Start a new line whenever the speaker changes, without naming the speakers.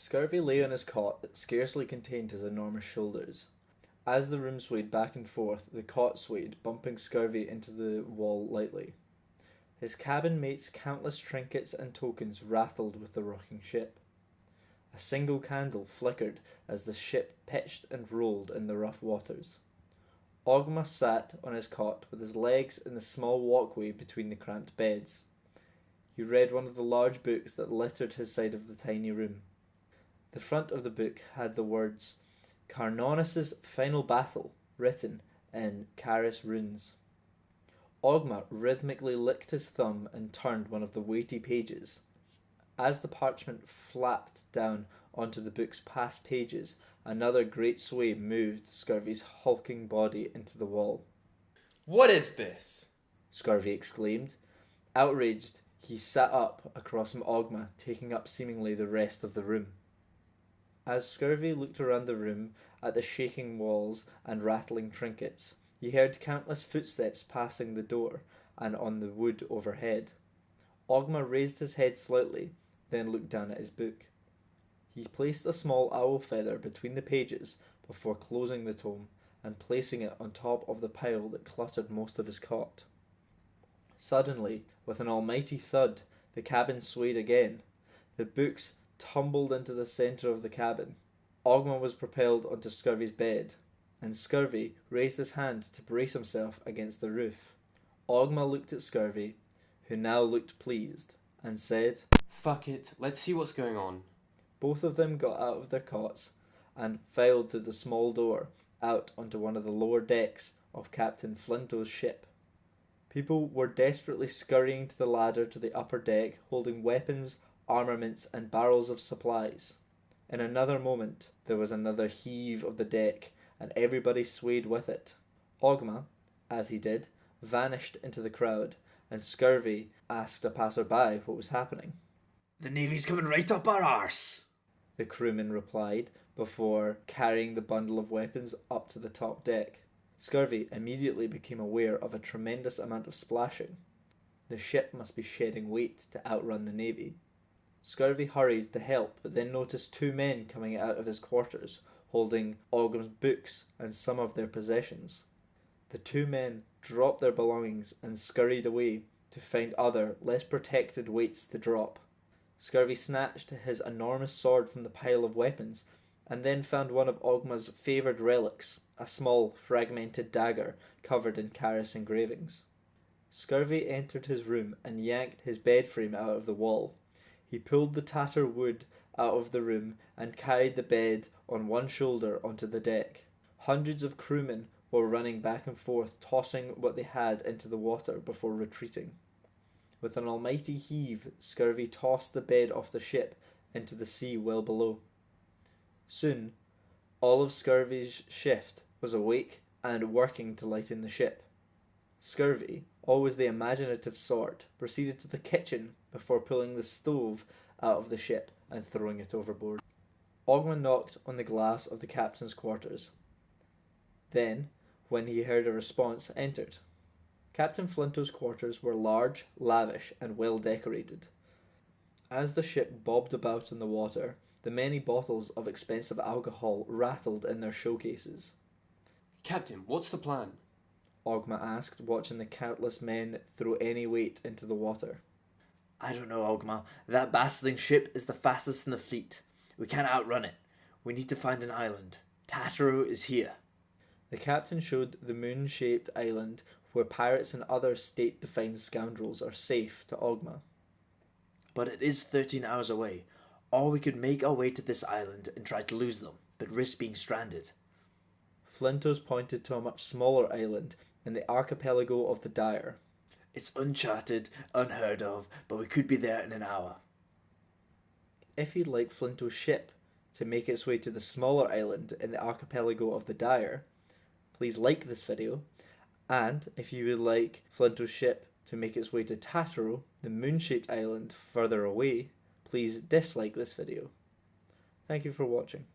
Scurvy lay on his cot that scarcely contained his enormous shoulders. As the room swayed back and forth, the cot swayed, bumping Scurvy into the wall lightly. His cabin mate's countless trinkets and tokens rattled with the rocking ship. A single candle flickered as the ship pitched and rolled in the rough waters. Ogma sat on his cot with his legs in the small walkway between the cramped beds. He read one of the large books that littered his side of the tiny room. The front of the book had the words Carnonis's Final Battle written in Caris runes. Ogma rhythmically licked his thumb and turned one of the weighty pages. As the parchment flapped down onto the book's past pages, another great sway moved Scurvy's hulking body into the wall.
"What is this?"
Scurvy exclaimed. Outraged, he sat up across from Ogma, taking up seemingly the rest of the room. As Scurvy looked around the room at the shaking walls and rattling trinkets, he heard countless footsteps passing the door and on the wood overhead. Ogma raised his head slightly, then looked down at his book. He placed a small owl feather between the pages before closing the tome and placing it on top of the pile that cluttered most of his cot. Suddenly, with an almighty thud, the cabin swayed again. The books tumbled into the centre of the cabin. Ogma was propelled onto Scurvy's bed, and Scurvy raised his hand to brace himself against the roof. Ogma looked at Scurvy, who now looked pleased, and said,
"Fuck it, let's see what's going on."
Both of them got out of their cots and filed through the small door out onto one of the lower decks of Captain Flinto's ship. People were desperately scurrying to the ladder to the upper deck, holding weapons, armaments, and barrels of supplies. In another moment, there was another heave of the deck, and everybody swayed with it. Ogma, as he did, vanished into the crowd, and Scurvy asked a passer-by what was happening.
"The Navy's coming right up our arse,"
the crewman replied, before carrying the bundle of weapons up to the top deck. Scurvy immediately became aware of a tremendous amount of splashing. The ship must be shedding weight to outrun the Navy. Scurvy hurried to help, but then noticed two men coming out of his quarters, holding Ogma's books and some of their possessions. The two men dropped their belongings and scurried away to find other, less protected weights to drop. Scurvy snatched his enormous sword from the pile of weapons, and then found one of Ogma's favoured relics, a small, fragmented dagger covered in Caris engravings. Scurvy entered his room and yanked his bed frame out of the wall. He pulled the tattered wood out of the room and carried the bed on one shoulder onto the deck. Hundreds of crewmen were running back and forth, tossing what they had into the water before retreating. With an almighty heave, Scurvy tossed the bed off the ship into the sea well below. Soon, all of Scurvy's shift was awake and working to lighten the ship. Scurvy, always the imaginative sort, proceeded to the kitchen before pulling the stove out of the ship and throwing it overboard. Ogma knocked on the glass of the captain's quarters. Then, when he heard a response, entered. Captain Flinto's quarters were large, lavish, and well decorated. As the ship bobbed about in the water, the many bottles of expensive alcohol rattled in their showcases.
"Captain, what's the plan?"
Ogma asked, watching the countless men throw any weight into the water.
"I don't know, Ogma. That bastarding ship is the fastest in the fleet. We can't outrun it. We need to find an island. Tartaru is here."
The captain showed the moon-shaped island where pirates and other state-defined scoundrels are safe to Ogma.
"But it is 13 hours away. Or we could make our way to this island and try to lose them, but risk being stranded."
Flintos pointed to a much smaller island in the archipelago of the Dire.
"It's uncharted, unheard of, but we could be there in an hour."
If you'd like Flinto's ship to make its way to the smaller island in the archipelago of the Dire, please like this video. And if you would like Flinto's ship to make its way to Tartaru, the moon-shaped island further away, please dislike this video. Thank you for watching.